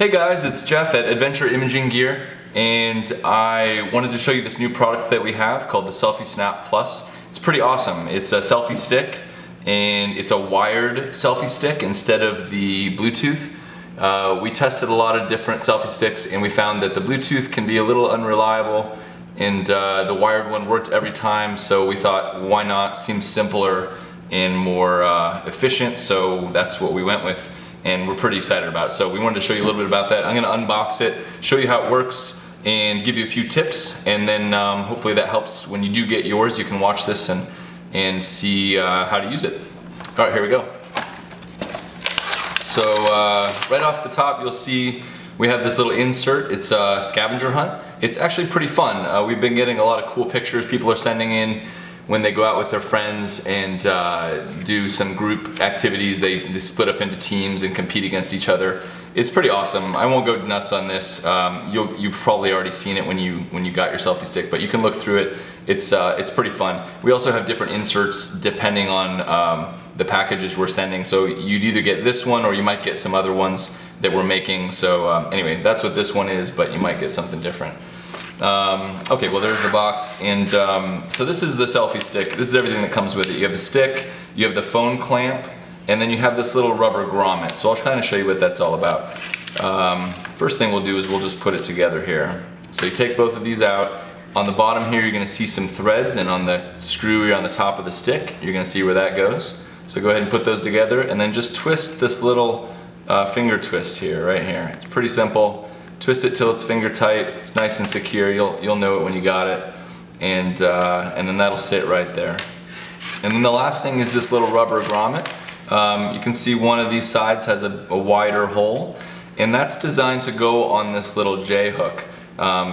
Hey guys, it's Jeff at Adventure Imaging Gear, and I wanted to show you this new product that we have called the Selfie Snap Plus. It's pretty awesome. It's a selfie stick, and it's a wired selfie stick instead of the Bluetooth. We tested a lot of different selfie sticks, and we found that the Bluetooth can be a little unreliable, and the wired one worked every time, so we thought, why not? Seems simpler and more efficient, so that's what we went with. And we're pretty excited about it. So we wanted to show you a little bit about that. I'm going to unbox it, show you how it works, and give you a few tips, and then hopefully that helps when you do get yours. You can watch this and see how to use it. All right, here we go. So right off the top you'll see we have this little insert. It's a scavenger hunt. It's actually pretty fun. We've been getting a lot of cool pictures people are sending in when they go out with their friends and do some group activities. They split up into teams and compete against each other. It's pretty awesome. I won't go nuts on this. You've probably already seen it when you got your selfie stick, but you can look through it. It's pretty fun. We also have different inserts depending on the packages we're sending. So you'd either get this one or you might get some other ones that we're making. So anyway, that's what this one is, but you might get something different. Okay, well there's the box, and so this is the selfie stick. This is everything that comes with it. You have the stick, you have the phone clamp, and then you have this little rubber grommet. So I'll kind of show you what that's all about. First thing we'll do is we'll just put it together here. So you take both of these out. On the bottom here you're going to see some threads, and on the screw here on the top of the stick you're going to see where that goes. So go ahead and put those together, and then just twist this little finger twist here, right here. It's pretty simple. Twist it till it's finger tight. It's nice and secure. You'll know it when you got it, and then that'll sit right there. And then the last thing is this little rubber grommet. You can see one of these sides has a wider hole, and that's designed to go on this little J hook.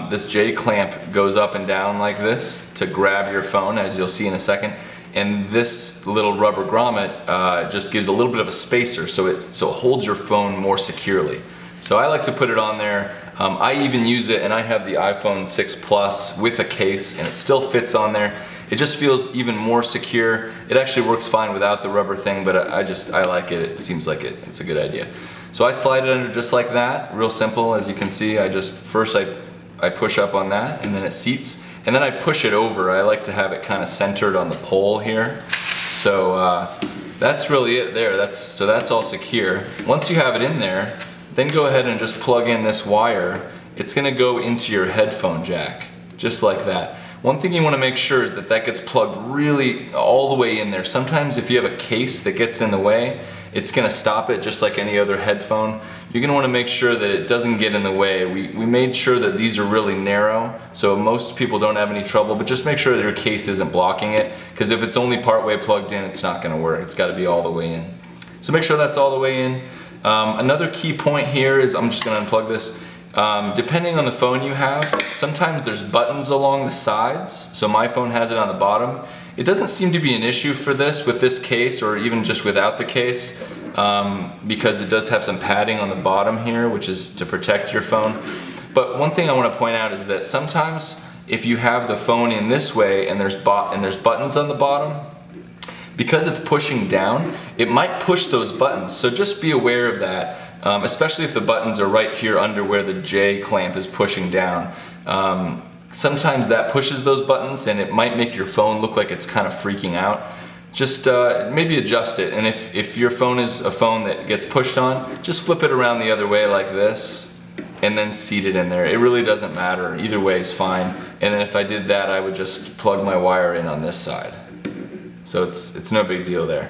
This J clamp goes up and down like this to grab your phone, as you'll see in a second. And this little rubber grommet just gives a little bit of a spacer, so it holds your phone more securely. So I like to put it on there. I even use it, and I have the iPhone 6 Plus with a case, and it still fits on there. It just feels even more secure. It actually works fine without the rubber thing, but I like it. It seems like it's a good idea. So I slide it under just like that, real simple. As you can see, first I push up on that, and then it seats, and then I push it over. I like to have it kind of centered on the pole here. So that's really it there. So that's all secure. Once you have it in there, then go ahead and just plug in this wire. It's going to go into your headphone jack, just like that. One thing you want to make sure is that gets plugged really all the way in there. Sometimes if you have a case that gets in the way, it's going to stop it just like any other headphone. You're going to want to make sure that it doesn't get in the way. We made sure that these are really narrow, so most people don't have any trouble, but just make sure that your case isn't blocking it, because if it's only part way plugged in, it's not going to work. It's got to be all the way in. So make sure that's all the way in. Another key point here is, I'm just going to unplug this. Depending on the phone you have, sometimes there's buttons along the sides. So my phone has it on the bottom. It doesn't seem to be an issue for this with this case, or even just without the case, because it does have some padding on the bottom here, which is to protect your phone. But one thing I want to point out is that sometimes if you have the phone in this way and there's buttons on the bottom, because it's pushing down, it might push those buttons. So just be aware of that, especially if the buttons are right here under where the J clamp is pushing down. Sometimes that pushes those buttons, and it might make your phone look like it's kind of freaking out. Just maybe adjust it, and if your phone is a phone that gets pushed on, just flip it around the other way like this, and then seat it in there. It really doesn't matter. Either way is fine. And then if I did that, I would just plug my wire in on this side. So it's no big deal there.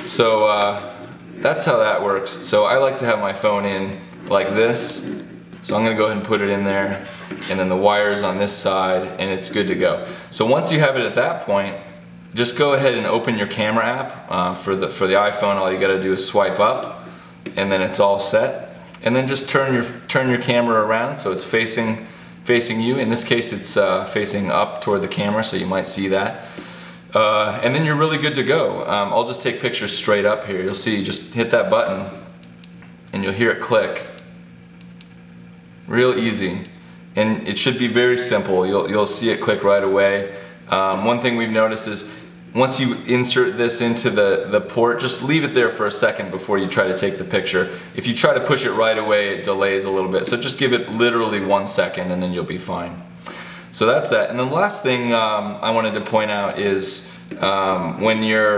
So that's how that works. So I like to have my phone in like this. So I'm going to go ahead and put it in there, and then the wire's on this side, and it's good to go. So once you have it at that point, just go ahead and open your camera app. For the iPhone, all you got to do is swipe up, and then it's all set. And then just turn your camera around so it's facing you. In this case, it's facing up toward the camera, so you might see that. And then you're really good to go. I'll just take pictures straight up here. You'll see, just hit that button and you'll hear it click. Real easy. And it should be very simple. You'll see it click right away. One thing we've noticed is once you insert this into the port, just leave it there for a second before you try to take the picture. If you try to push it right away, it delays a little bit. So just give it literally 1 second and then you'll be fine. So that's that. And then the last thing I wanted to point out is when you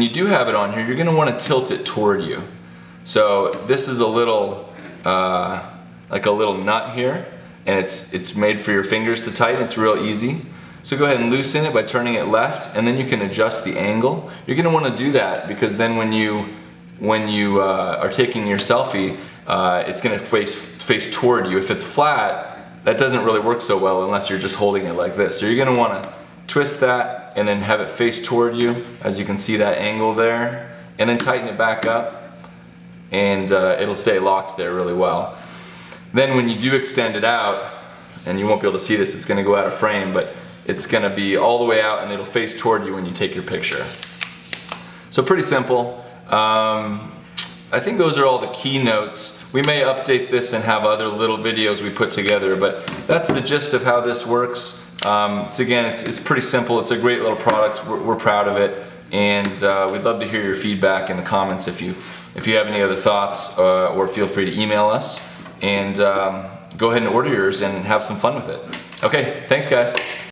do have it on here, you're going to want to tilt it toward you. So this is a little, like a little nut here, and it's made for your fingers to tighten. It's real easy. So go ahead and loosen it by turning it left, and then you can adjust the angle. You're going to want to do that because then when you are taking your selfie, it's going to face toward you. If it's flat, that doesn't really work so well unless you're just holding it like this. So you're going to want to twist that and then have it face toward you, as you can see that angle there, and then tighten it back up, and it'll stay locked there really well. Then when you do extend it out, and you won't be able to see this, it's going to go out of frame, but it's going to be all the way out and it'll face toward you when you take your picture. So pretty simple. I think those are all the keynotes. We may update this and have other little videos we put together, but that's the gist of how this works. It's pretty simple. It's a great little product. We're proud of it, and we'd love to hear your feedback in the comments if you have any other thoughts, or feel free to email us, and go ahead and order yours and have some fun with it. Okay, thanks guys.